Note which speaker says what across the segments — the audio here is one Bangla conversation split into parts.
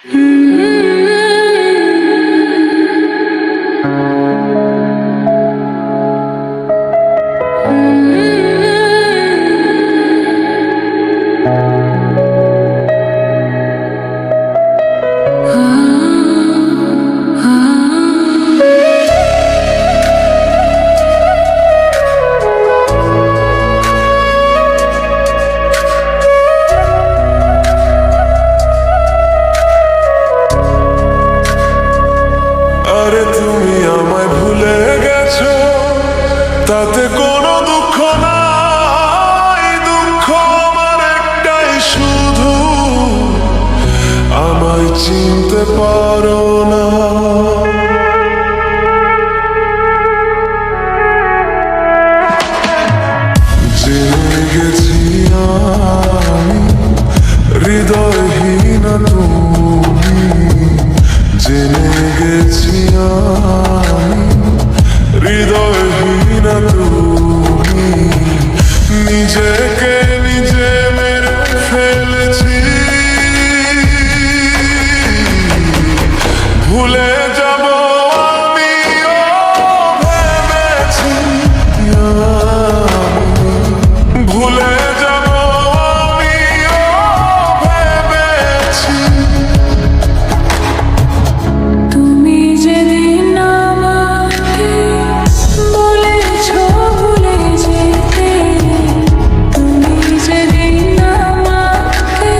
Speaker 1: আরে তুমি আমায় ভুলে গেছো, তাতে কোনো দুঃখ নাই। দুঃখ আমার একটাই, শুধু আমায় চিনতে পারো না। জেনে গেছি আমি হৃদয়হীন তুমি, জেনে গেছি আমি হৃদয়হীন তুমি। নিজেকে নিজে মেরে ফেলেছি, ভুলে যাব আমিও ভেবেছি, ভুলে যাব আমিও ভেবেছি।
Speaker 2: তুমি যেদিন আমাকে বলেছো ভুলে যেতে, তুমি যেদিন আমাকে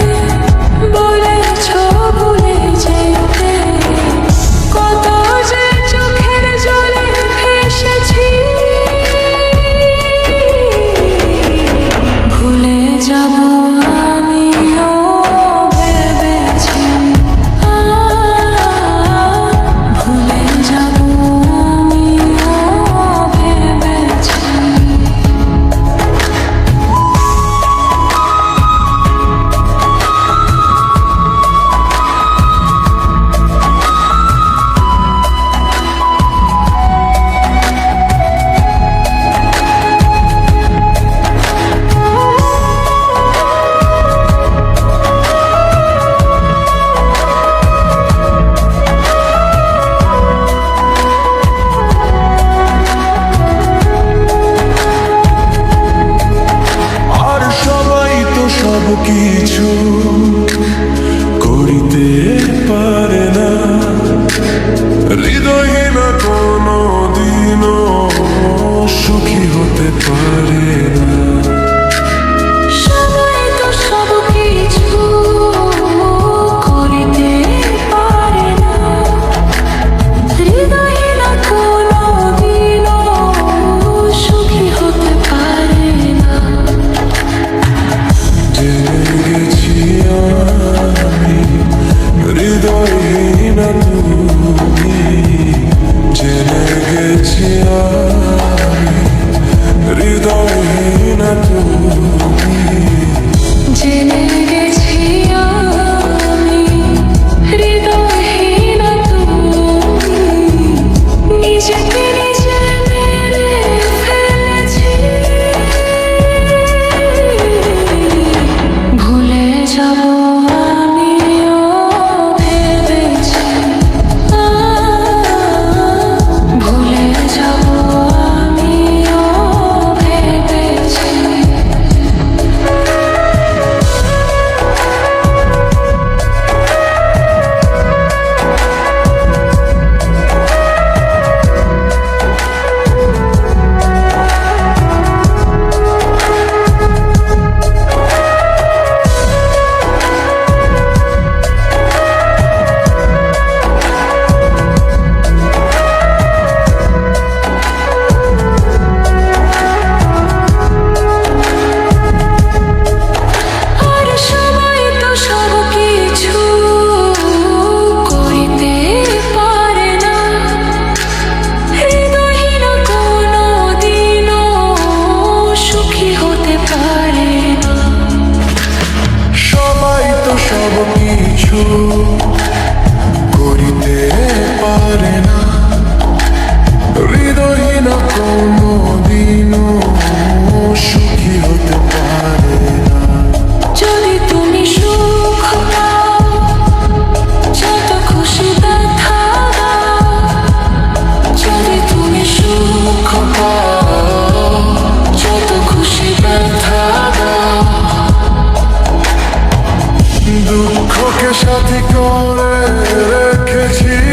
Speaker 2: বলেছো ভুলে যেতে, কত যে চোখের জলে ভেসেছি। ভুলে যাব আমিও ভেবেছি, ভুলে যাব আমিও ভেবেছি।
Speaker 1: আর সবাই তো সব কিছু করিতে পারে না, হৃদয়হীন কোনো দিনও সুখী হতে পারে না।
Speaker 2: সবাই তো সব কিছু করিতে পারে না, হৃদয়হীন কোনোদিনও সুখী হতে পারে না।
Speaker 1: জেনে গেছি আমি হৃদয়হীন তুমি, জেনে গেছি আমি হৃদয়হীন তুমি।
Speaker 2: জেনে গেছি আমি হৃদয়হীন তুমি, নিজেকে নিজে মেরে ফেলেছি। ভুলে যাব আমিও ভেবেছি, ভুলে যাব আমিও ভেবেছি। আর সবাই তো সব কিছু করিতে পারে না, হৃদয়হীন কোনোদিনও সুখী হতে পারে না।
Speaker 1: সবাই তো সব কিছু করিতে পারে না, হৃদয়হীন কোনো দিনও সুখী হতে পারে না।
Speaker 2: যদি তুমি সুখ পাও,
Speaker 1: তোকে সাথী করে রেখেছি